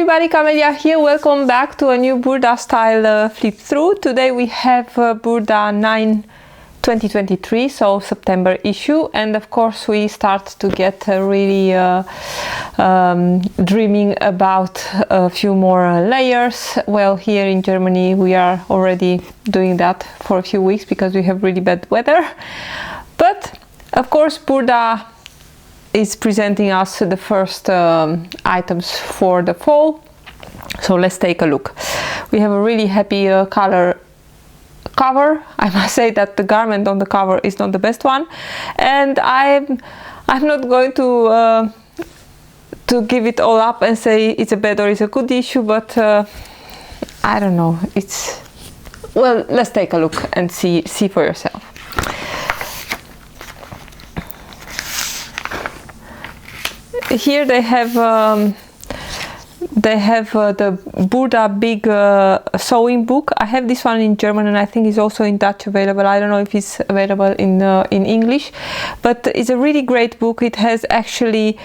everybody, Camelia here. Welcome back to a new Burda style flip through. Today we have Burda 9 2023, so September issue, and of course we start to get really dreaming about a few more layers. Well, here in Germany we are already doing that for a few weeks because we have really bad weather, but of course Burda is presenting us the first items for the fall. So let's take a look. We have a really happy color cover. I must say that the garment on the cover is not the best one, and I'm not going to give it all up and say it's a bad or it's a good issue, but I don't know. It's, well, let's take a look and see for yourself. Here they have the Burda big sewing book. I have this one in German and I think it's also in Dutch available. I don't know if it's available in English, but it's a really great book. It has actually,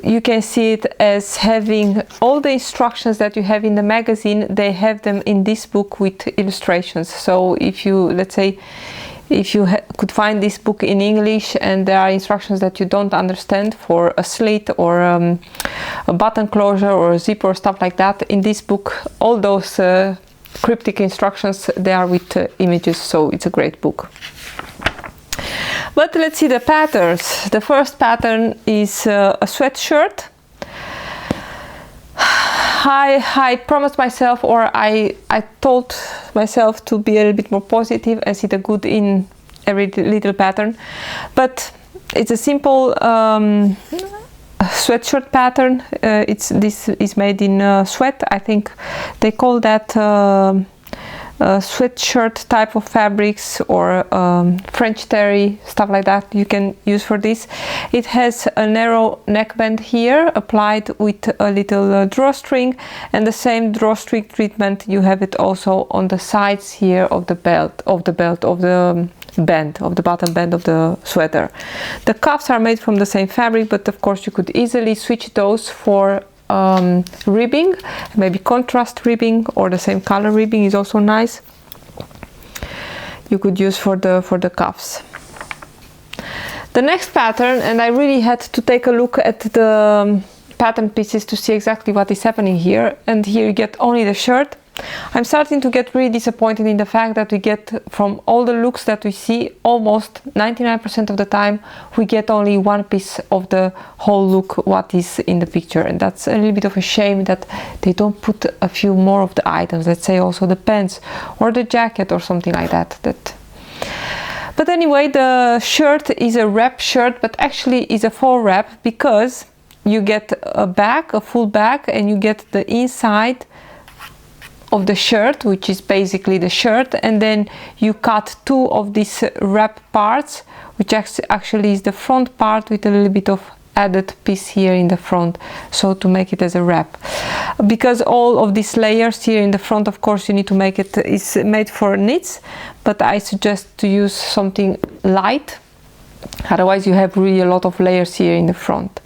you can see it as having all the instructions that you have in the magazine. They have them in this book with illustrations. So if you, let's say, if you could find this book in English and there are instructions that you don't understand for a slit or a button closure or a zip or stuff like that, in this book all those cryptic instructions, they are with images, so it's a great book. But let's see the patterns. The first pattern is a sweatshirt. I promised myself, or I told myself to be a little bit more positive and see the good in every little pattern, but it's a simple sweatshirt pattern. This is made in sweat. I think they call that sweatshirt type of fabrics, or French terry, stuff like that you can use for this. It has a narrow neckband here applied with a little drawstring, and the same drawstring treatment you have it also on the sides here of the belt, of the band, of the bottom band of the sweater. The cuffs are made from the same fabric, but of course you could easily switch those for ribbing, maybe contrast ribbing, or the same color ribbing is also nice. You could use for the cuffs. The next pattern, and I really had to take a look at the pattern pieces to see exactly what is happening here, and here you get only the shirt. I'm starting to get really disappointed in the fact that we get, from all the looks that we see, almost 99% of the time we get only one piece of the whole look what is in the picture, and that's a little bit of a shame that they don't put a few more of the items, let's say also the pants or the jacket or something like that. But anyway, the shirt is a wrap shirt, but actually is a faux wrap, because you get a bag, a full bag, and you get the inside of the shirt, which is basically the shirt, and then you cut two of these wrap parts, which actually is the front part with a little bit of added piece here in the front, so to make it as a wrap. Because all of these layers here in the front, of course you need to make it, is made for knits, but I suggest to use something light, otherwise you have really a lot of layers here in the front.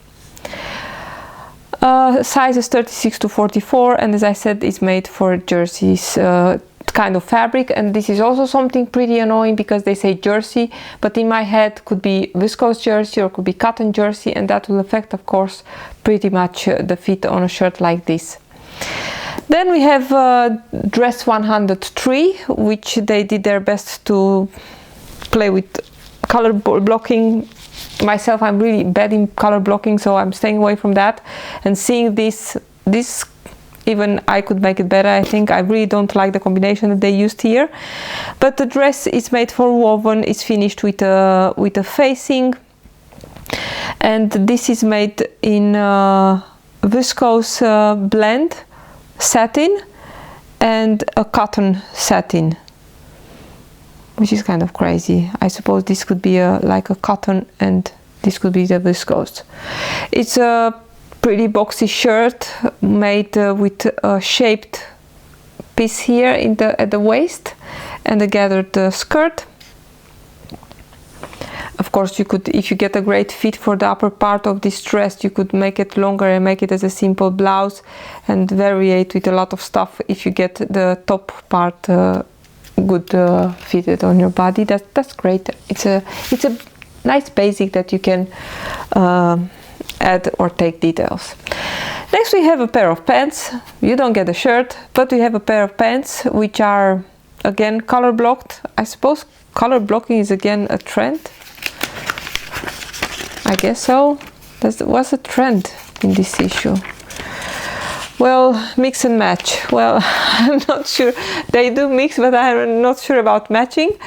Size is 36 to 44, and as I said, it's made for jerseys kind of fabric, and this is also something pretty annoying because they say jersey, but in my head could be viscose jersey or could be cotton jersey, and that will affect, of course, pretty much the fit on a shirt like this. Then we have dress 103, which they did their best to play with color blocking. Myself, I'm really bad in color blocking, so I'm staying away from that, and seeing this even I could make it better. I think I really don't like the combination that they used here, but the dress is made for woven, it's finished with a facing, and this is made in viscose blend satin and a cotton satin, which is kind of crazy. I suppose this could be like a cotton and this could be the viscose. It's a pretty boxy shirt made with a shaped piece here at the waist and a gathered skirt. Of course, you could, if you get a great fit for the upper part of this dress, you could make it longer and make it as a simple blouse and variate with a lot of stuff if you get the top part good fitted on your body. That's great. It's a nice basic that you can add or take details. Next we have a pair of pants. You don't get a shirt, but we have a pair of pants which are again color blocked. I suppose color blocking is again a trend. I guess so. That was a trend in this issue. Well, mix and match. Well, I'm not sure. They do mix, but I'm not sure about matching.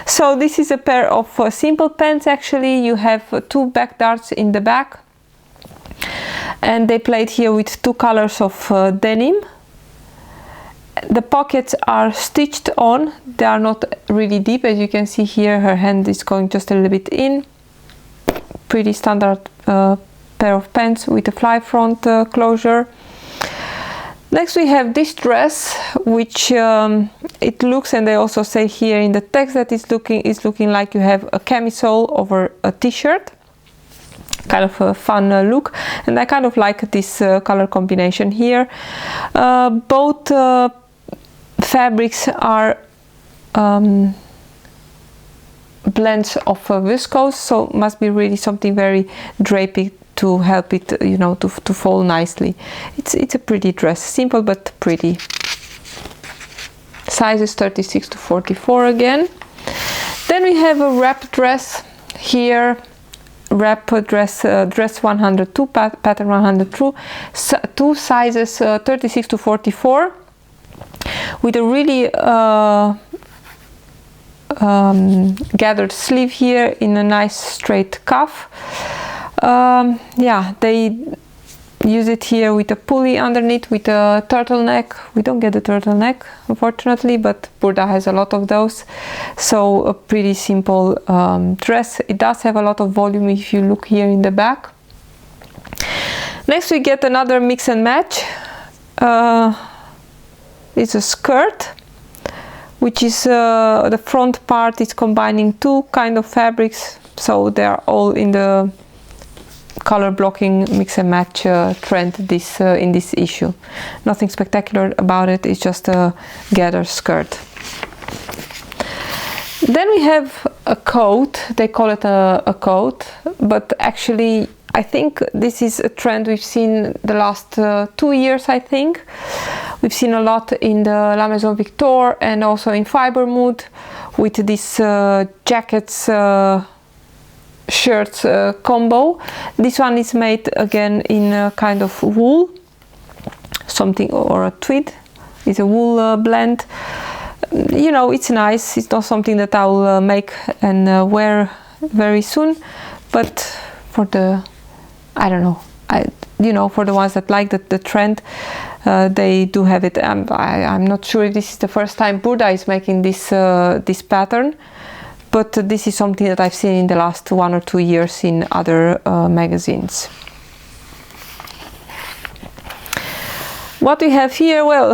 So this is a pair of simple pants. Actually, you have 2 back darts in the back, and they played here with 2 colors of denim. The pockets are stitched on. They are not really deep, as you can see here. Her hand is going just a little bit in. Pretty standard pair of pants with a fly front closure. Next we have this dress, which it looks, and they also say here in the text that it's looking like you have a camisole over a t-shirt. Kind of a fun look, and I kind of like this color combination here. Both fabrics are blends of viscose, so must be really something very drapey to help it, you know, to fall nicely. It's a pretty dress, simple but pretty. Sizes 36 to 44 again. Then we have a wrap dress here. Wrap dress, dress 102, pattern 102, 2 sizes 36 to 44, with a really gathered sleeve here in a nice straight cuff. Yeah, they use it here with a pulley underneath, with a turtleneck. We don't get a turtleneck, unfortunately, but Burda has a lot of those. So a pretty simple dress. It does have a lot of volume if you look here in the back. Next we get another mix and match. It's a skirt, which is the front part is combining 2 kind of fabrics, so they are all in the color blocking mix and match trend in this issue. Nothing spectacular about it, it's just a gather skirt. Then we have a coat. They call it a coat, but actually I think this is a trend we've seen the last 2 years. I think we've seen a lot in the La Maison Victor and also in Fiber Mood with this jackets shirts combo. This one is made again in a kind of wool, something, or a tweed. It's a wool blend. You know, it's nice. It's not something that I'll make and wear very soon, but for the, I don't know, you know, for the ones that like the trend, they do have it. I'm not sure if this is the first time Burda is making this this pattern, but this is something that I've seen in the last 1 or 2 years in other magazines. What we have here, well,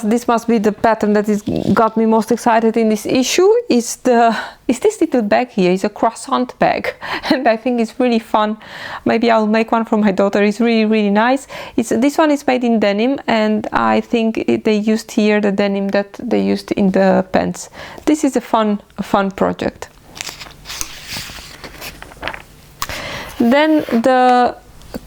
this must be the pattern that got me most excited in this issue. Is this little bag here? It's a croissant bag, and I think it's really fun. Maybe I'll make one for my daughter. It's really nice. This one is made in denim, and I think they used here the denim that they used in the pants. This is a fun project. Then the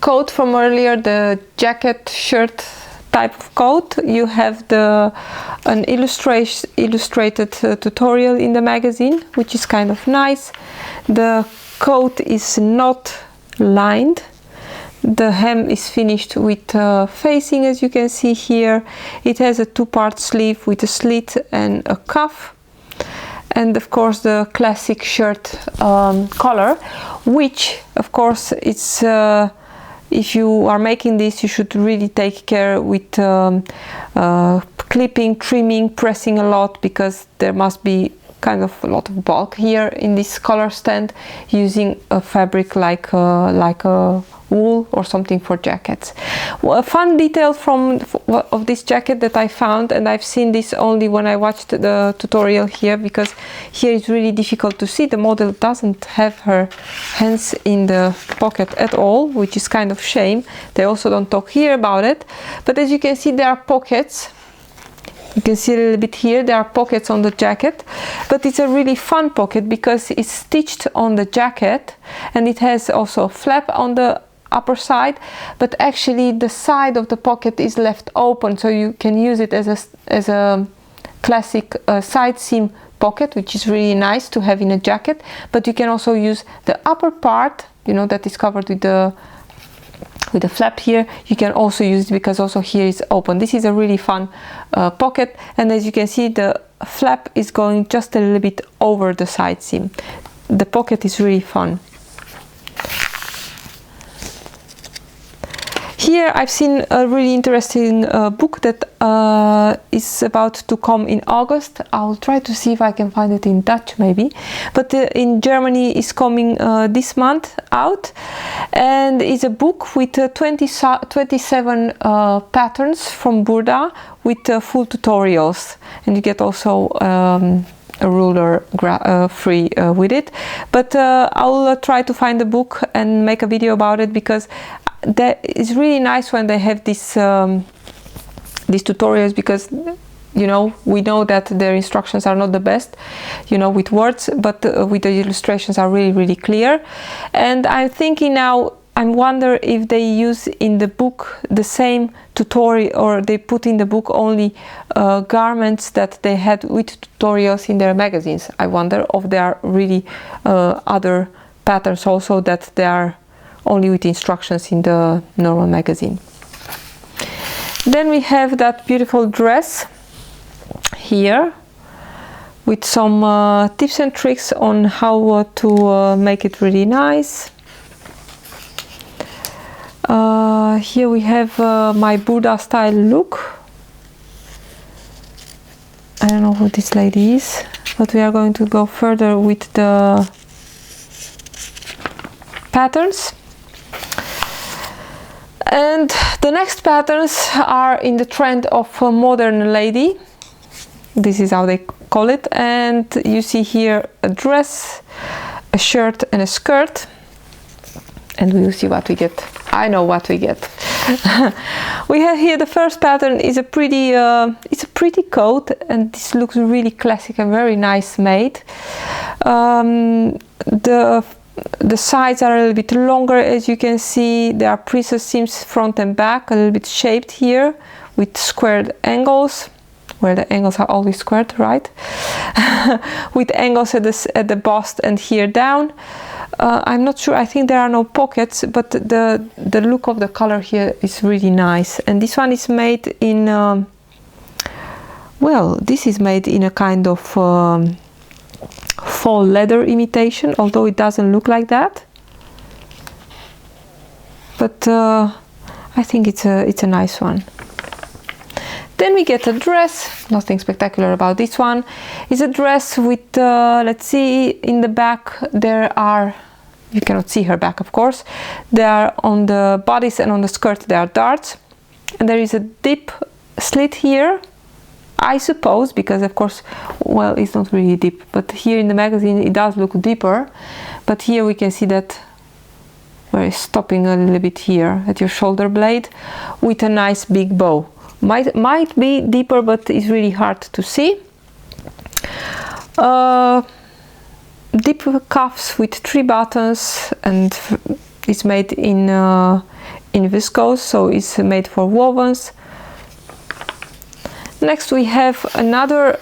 coat from earlier, the jacket shirt type of coat, you have an illustrated tutorial in the magazine, which is kind of nice. The coat is not lined. The hem is finished with facing, as you can see here. It has a 2-part sleeve with a slit and a cuff, and of course the classic shirt collar, which of course it's if you are making this, you should really take care with clipping, trimming, pressing a lot, because there must be kind of a lot of bulk here in this color stand, using a fabric like a wool or something for jackets. Well, a fun detail of this jacket that I found, and I've seen this only when I watched the tutorial here, because here it's really difficult to see. The model doesn't have her hands in the pocket at all, which is kind of shame. They also don't talk here about it, but as you can see, there are pockets. You can see a little bit here, there are pockets on the jacket, but it's a really fun pocket because it's stitched on the jacket, and it has also a flap on the upper side, but actually the side of the pocket is left open, so you can use it as a classic side seam pocket, which is really nice to have in a jacket. But you can also use the upper part, you know, that is covered with the flap here. You can also use it because also here is open. This is a really fun pocket, and as you can see, the flap is going just a little bit over the side seam. The pocket is really fun. Here I've seen a really interesting book that is about to come in August. I'll try to see if I can find it in Dutch maybe, but in Germany is coming this month out, and it's a book with 27 patterns from Burda with full tutorials, and you get also a ruler free with it. But I'll try to find the book and make a video about it, because that is really nice when they have these tutorials, because you know, we know that their instructions are not the best, you know, with words, but with the illustrations are really clear. And I'm thinking now, I wonder if they use in the book the same tutorial, or they put in the book only garments that they had with tutorials in their magazines. I wonder if there are really other patterns also that they are only with instructions in the normal magazine. Then we have that beautiful dress here with some tips and tricks on how to make it really nice. Here we have my Burda style look. I don't know who this lady is, but we are going to go further with the patterns. And the next patterns are in the trend of a modern lady. This is how they call it. And you see here a dress, a shirt and a skirt. And we will see what we get. I know what we get. We have here the first pattern is a pretty, it's a pretty coat, and this looks really classic and very nice made. The sides are a little bit longer, as you can see. There are princess seams front and back, a little bit shaped here with squared angles, where the angles are always squared, right? With angles at the bust and here down. I'm not sure, I think there are no pockets, but the look of the color here is really nice. And this one is made in, well, this is made in a kind of faux leather imitation, although it doesn't look like that. But I think it's a nice one. Then we get a dress, nothing spectacular about this one. It's a dress with, let's see, in the back there are, you cannot see her back of course, there are on the bodice and on the skirt there are darts, and there is a deep slit here, I suppose, because of course, well, it's not really deep, but here in the magazine it does look deeper, but here we can see that where it's stopping a little bit here at your shoulder blade with a nice big bow. Might be deeper, but it's really hard to see. Deep cuffs with 3 buttons, and it's made in viscose, so it's made for wovens. Next we have another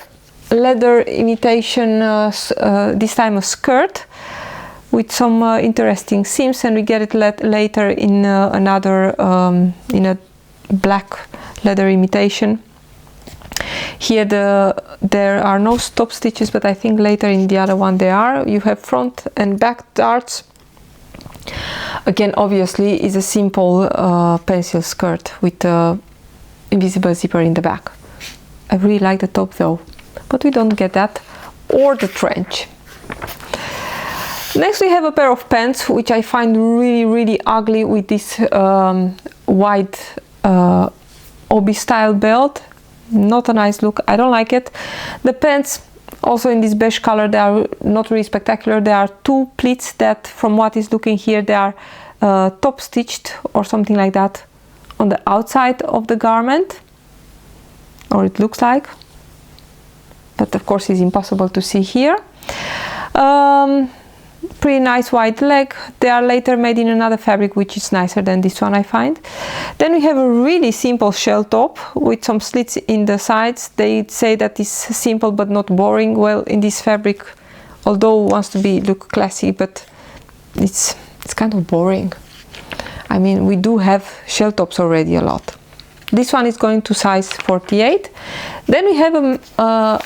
leather imitation, this time a skirt with some interesting seams, and we get it later in another in a black leather imitation. Here there are no stop stitches, but I think later in the other one there are. You have front and back darts. Again, obviously is a simple pencil skirt with a invisible zipper in the back. I really like the top though, but we don't get that or the trench. Next we have a pair of pants which I find really ugly with this white obi style belt. Not a nice look, I don't like it. The pants also in this beige color, they are not really spectacular. There are two pleats that, from what is looking here, they are top stitched or something like that on the outside of the garment, or it looks like, but of course it's impossible to see here. Pretty nice white leg. They are later made in another fabric which is nicer than this one, I find. Then we have a really simple shell top with some slits in the sides. They say that it's simple but not boring. Well, in this fabric, although it wants to look classy, but it's kind of boring. I mean, we do have shell tops already a lot. This one is going to size 48. Then we have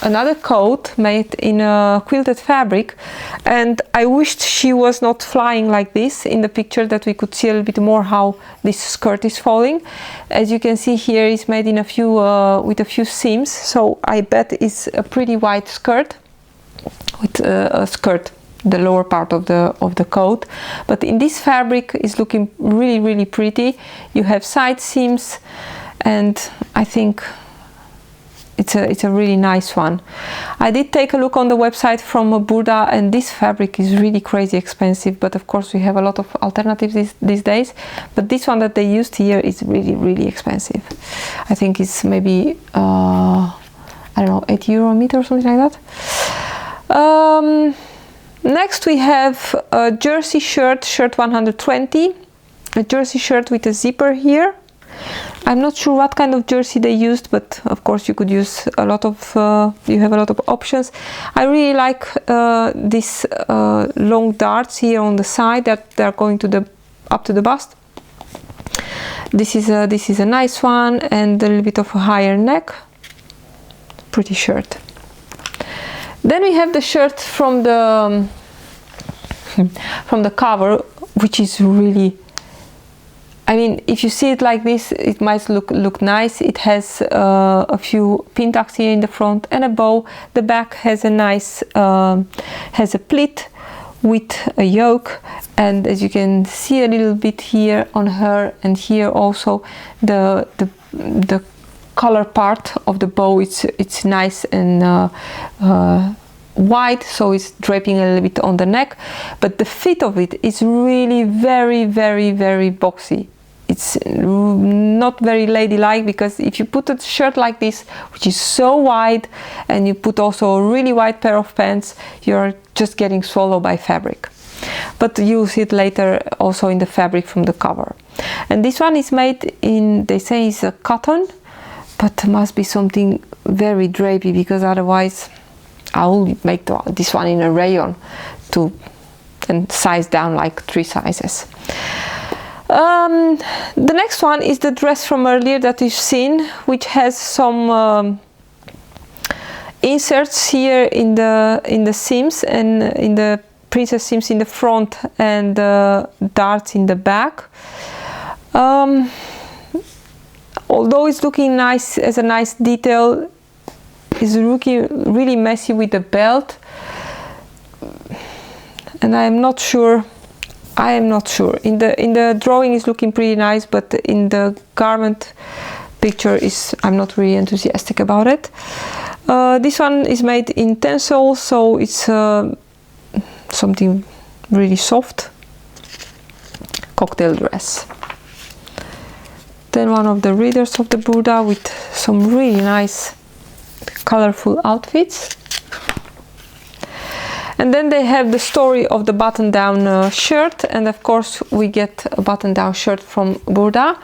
another coat made in a quilted fabric, and I wished she was not flying like this in the picture, that we could see a little bit more how this skirt is falling. As you can see here, it's made in with a few seams, so I bet it's a pretty wide skirt with a skirt, the lower part of the coat. But in this fabric is looking really pretty. You have side seams, and I think it's a really nice one. I did take a look on the website from Burda, and this fabric is really crazy expensive, but of course we have a lot of alternatives these days. But this one that they used here is really expensive. I think it's maybe I don't know, 8 euro a meter or something like that. Next we have a jersey shirt 120, a jersey shirt with a zipper here. I'm not sure what kind of jersey they used, but of course you could use a lot of, you have a lot of options. I really like these long darts here on the side that they're going to up to the bust. This is a nice one, and a little bit of a higher neck. Pretty shirt. Then we have the shirt from the cover, which is really, I mean, if you see it like this, it might look nice. It has a few pin tucks here in the front and a bow. The back has a nice, has a pleat with a yoke, and as you can see a little bit here on her, and here also the collar part of the bow, it's nice and wide, so it's draping a little bit on the neck, but the fit of it is really very boxy. It's not very ladylike, because if you put a shirt like this, which is so wide, and you put also a really wide pair of pants, you're just getting swallowed by fabric. But you'll see it later also in the fabric from the cover. And this one is made in, they say it's a cotton, but must be something very drapey, because otherwise I will make this one in a rayon and size down like 3 sizes. The next one is the dress from earlier that you've seen, which has some inserts here in the seams and in the princess seams in the front, and darts in the back. Although it's looking nice as a nice detail, it's looking really messy with the belt, and I'm not sure. In the drawing is looking pretty nice, but in the garment picture I'm not really enthusiastic about it. This one is made in tencel, so it's something really soft. Cocktail dress. Then one of the readers of the Burda with some really nice colorful outfits. And then they have the story of the button-down shirt, and of course we get a button-down shirt from Burda.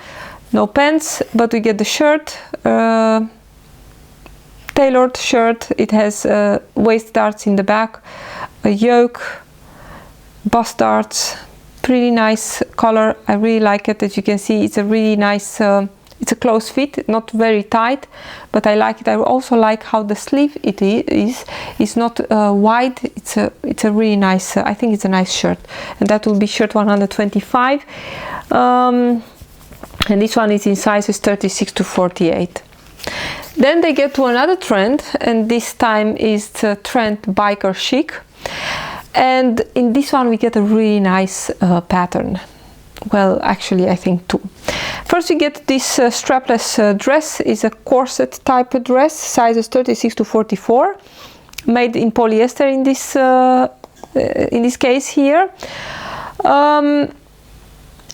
No pants, but we get the shirt, tailored shirt. It has waist darts in the back, a yoke, bust darts, pretty nice color. I really like it. As you can see, it's a really nice, it's a close fit, not very tight, but I like it. I also like how the sleeve it is. It's not wide. It's a really nice. I think it's a nice shirt, and that will be shirt 125. And this one is in sizes 36 to 48. Then they get to another trend, and this time is the trend biker chic. And in this one we get a really nice pattern. Well, actually I think two. First we get this strapless dress. Is a corset type of dress, sizes 36 to 44, made in polyester in this case here.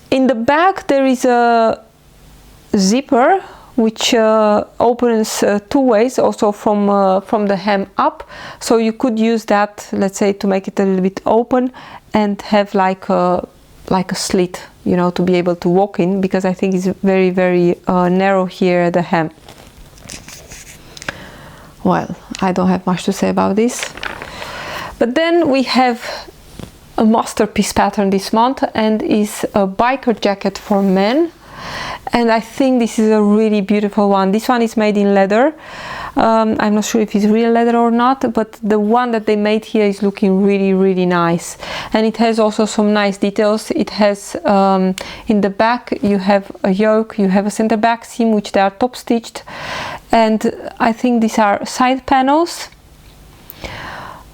In the back there is a zipper which opens two ways, also from the hem up, so you could use that, let's say, to make it a little bit open and have like a slit, you know, to be able to walk in, because I think it's very, very narrow here at the hem. Well, I don't have much to say about this. But then we have a masterpiece pattern this month, and is a biker jacket for men. And I think this is a really beautiful one. This one is made in leather. I'm not sure if it's real leather or not, but the one that they made here is looking really, really nice. And it has also some nice details. It has in the back you have a yoke, you have a center back seam, which they are top stitched, and I think these are side panels.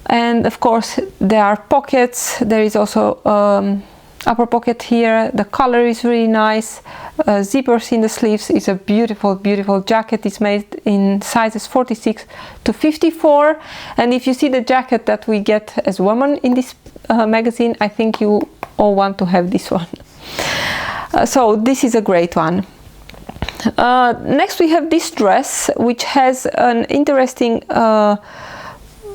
And of course there are pockets. There is also upper pocket here. The color is really nice. Zippers in the sleeves. It's a beautiful, beautiful jacket. It's made in sizes 46 to 54. And if you see the jacket that we get as women in this magazine, I think you all want to have this one. So this is a great one. Next we have this dress, which has an interesting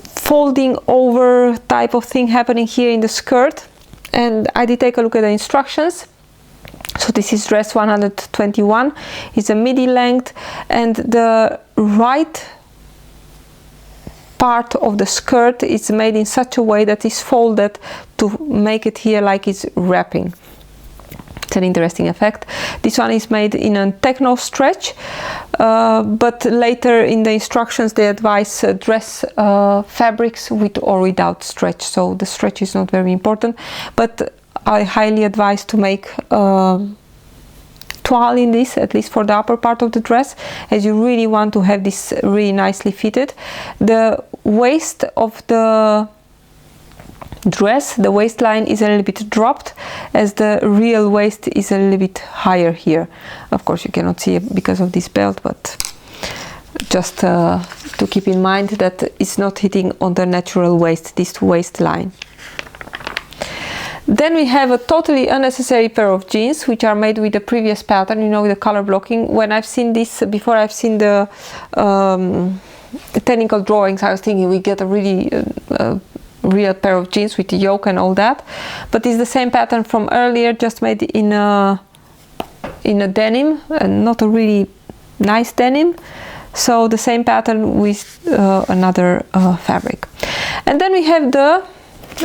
folding over type of thing happening here in the skirt. And I did take a look at the instructions. So this is dress 121. It's a midi length, and the right part of the skirt is made in such a way that it's folded to make it here like it's wrapping. It's an interesting effect. This one is made in a techno stretch, but later in the instructions they advise dress fabrics with or without stretch, so the stretch is not very important, but I highly advise to make toile in this, at least for the upper part of the dress, as you really want to have this really nicely fitted. The waist of the dress, the waistline is a little bit dropped, as the real waist is a little bit higher here. Of course you cannot see it because of this belt, but just to keep in mind that it's not hitting on the natural waist, this waistline. Then we have a totally unnecessary pair of jeans, which are made with the previous pattern, you know, with the color blocking. When I've seen this before, I've seen the technical drawings, I was thinking we get a really real pair of jeans with the yoke and all that, but it's the same pattern from earlier, just made in a denim, and not a really nice denim, so the same pattern with another fabric. And then we have the,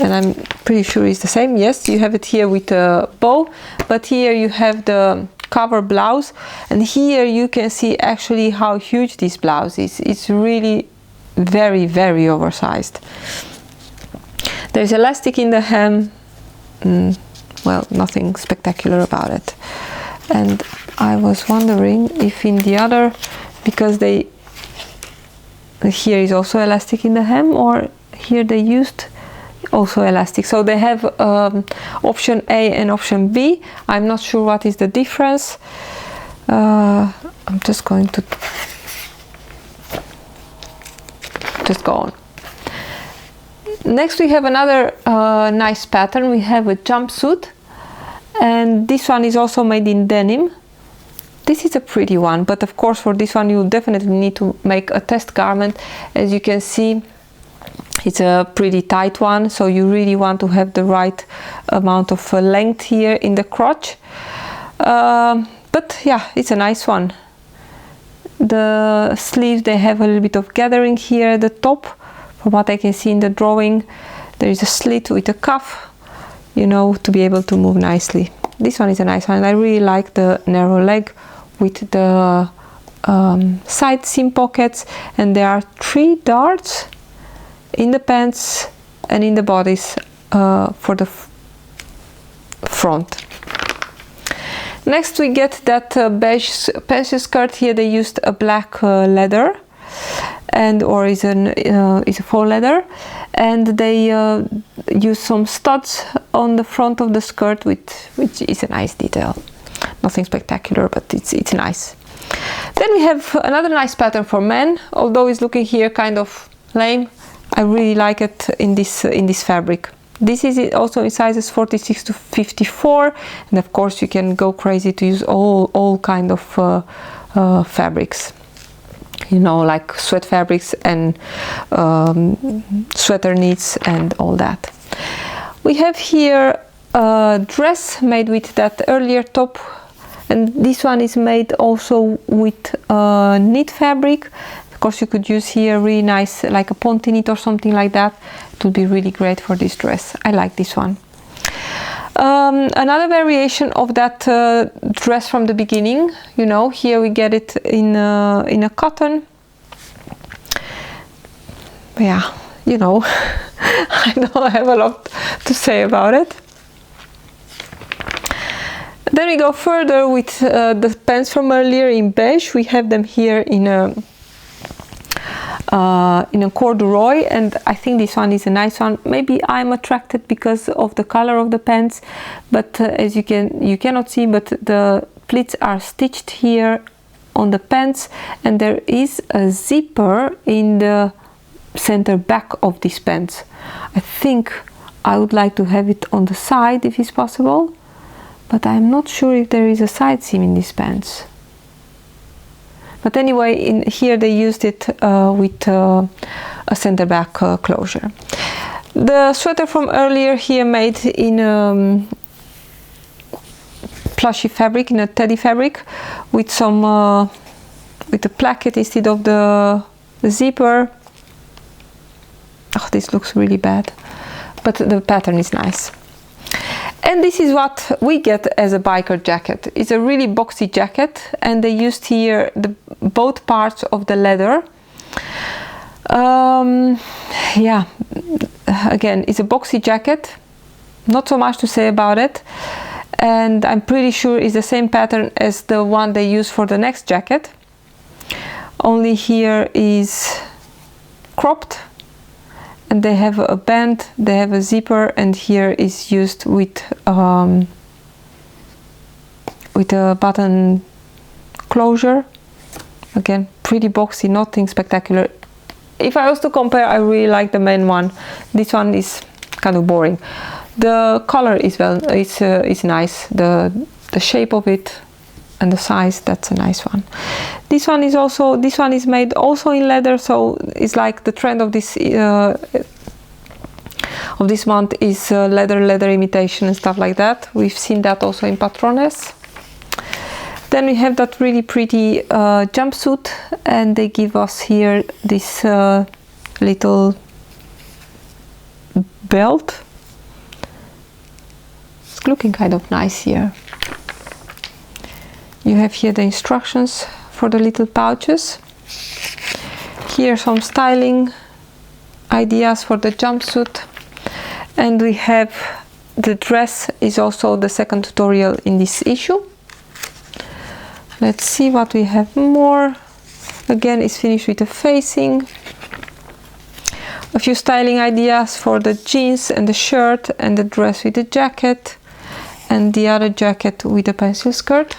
and I'm pretty sure it's the same, yes, you have it here with a bow, but here you have the cover blouse, and here you can see actually how huge this blouse is. It's really very, very oversized. There's elastic in the hem, well, nothing spectacular about it. And I was wondering if in the other, because here is also elastic in the hem, or here they used also elastic. So they have option A and option B. I'm not sure what is the difference. I'm just going to just go on. Next we have another nice pattern. We have a jumpsuit, and this one is also made in denim. This is a pretty one, but of course for this one you definitely need to make a test garment. As you can see, it's a pretty tight one, so you really want to have the right amount of length here in the crotch. But yeah, it's a nice one. The sleeves, they have a little bit of gathering here at the top. From what I can see in the drawing, there is a slit with a cuff, you know, to be able to move nicely. This one is a nice one. I really like the narrow leg with the side seam pockets, and there are 3 darts in the pants and in the bodice for the front. Next we get that beige pencil skirt. Here they used a black leather, and or is a faux leather, and they use some studs on the front of the skirt, which is a nice detail. Nothing spectacular, but it's nice. Then we have another nice pattern for men, although it's looking here kind of lame. I really like it in this fabric. This is also in sizes 46 to 54, and of course you can go crazy to use all kind of fabrics, you know, like sweat fabrics and sweater knits and all that. We have here a dress made with that earlier top, and this one is made also with knit fabric. Of course you could use here really nice, like a ponte knit or something like that. It would be really great for this dress. I like this one. Another variation of that dress from the beginning, you know, here we get it in a cotton. Yeah, you know, I don't have a lot to say about it. Then we go further with the pants from earlier in beige. We have them here in a corduroy, and I think this one is a nice one. Maybe I'm attracted because of the color of the pants, but as you cannot see, but the pleats are stitched here on the pants, and there is a zipper in the center back of these pants. I think I would like to have it on the side if it's possible, but I'm not sure if there is a side seam in these pants. But anyway, in here they used it with a center back closure. The sweater from earlier here made in plushy fabric, in a teddy fabric, with some with a placket instead of the zipper. Oh, this looks really bad, but the pattern is nice. And this is what we get as a biker jacket. It's a really boxy jacket, and they used here both parts of the leather. Yeah, again, it's a boxy jacket, not so much to say about it, and I'm pretty sure it's the same pattern as the one they use for the next jacket, only here is cropped, and they have a band, they have a zipper, and here is used with a button closure. Again, pretty boxy, nothing spectacular. If I was to compare, I really like the main one. This one is kind of boring. The color is it's nice. The shape of it and the size, that's a nice one. This one is made also in leather, so it's like the trend of this month is leather imitation and stuff like that. We've seen that also in patrones. Then we have that really pretty jumpsuit, and they give us here this little belt. It's looking kind of nice here. You have here the instructions for the little pouches. Here some styling ideas for the jumpsuit, and we have the dress is also the second tutorial in this issue. Let's see what we have more. Again, it's finished with a facing. A few styling ideas for the jeans and the shirt, and the dress with the jacket, and the other jacket with a pencil skirt.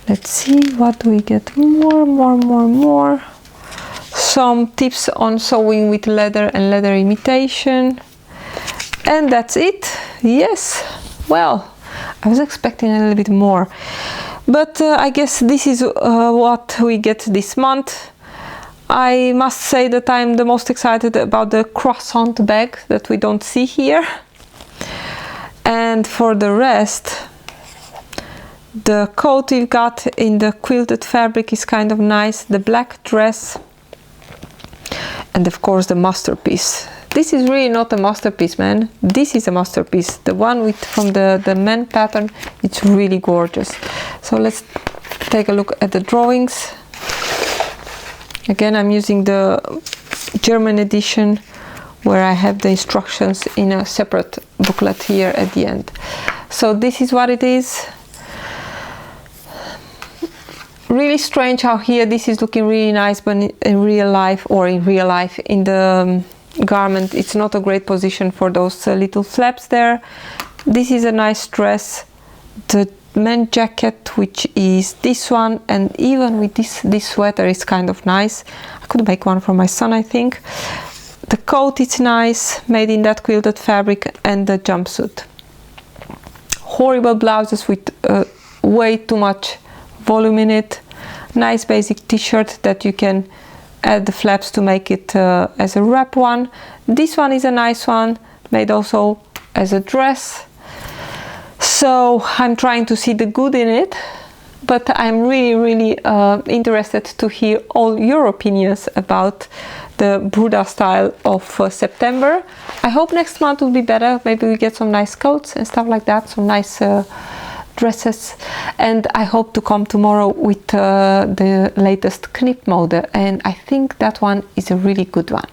Let's see what do we get more. Some tips on sewing with leather and leather imitation, and that's it. Yes, well, I was expecting a little bit more, but I guess this is what we get this month. I must say that I'm the most excited about the croissant bag that we don't see here, and for the rest, the coat we've got in the quilted fabric is kind of nice, the black dress, and of course the masterpiece. This is really not a masterpiece, man. This is a masterpiece. The one from the men pattern, it's really gorgeous. So let's take a look at the drawings. Again, I'm using the German edition, where I have the instructions in a separate booklet here at the end. So this is what it is. Really strange how here this is looking really nice, but in real life, or in real life in the garment, it's not a great position for those little flaps there. This is a nice dress. The men's jacket, which is this one, and even with this sweater is kind of nice. I could make one for my son, I think. The coat is nice, made in that quilted fabric, and the jumpsuit. Horrible blouses with way too much volume in it. Nice basic t-shirt that you can add the flaps to make it as a wrap one. This one is a nice one, made also as a dress. So I'm trying to see the good in it, but I'm really interested to hear all your opinions about the Burda style of September. I hope next month will be better. Maybe we get some nice coats and stuff like that, some nice dresses, and I hope to come tomorrow with the latest knit mode, and I think that one is a really good one.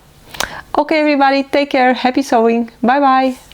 Okay everybody, take care, happy sewing, bye bye.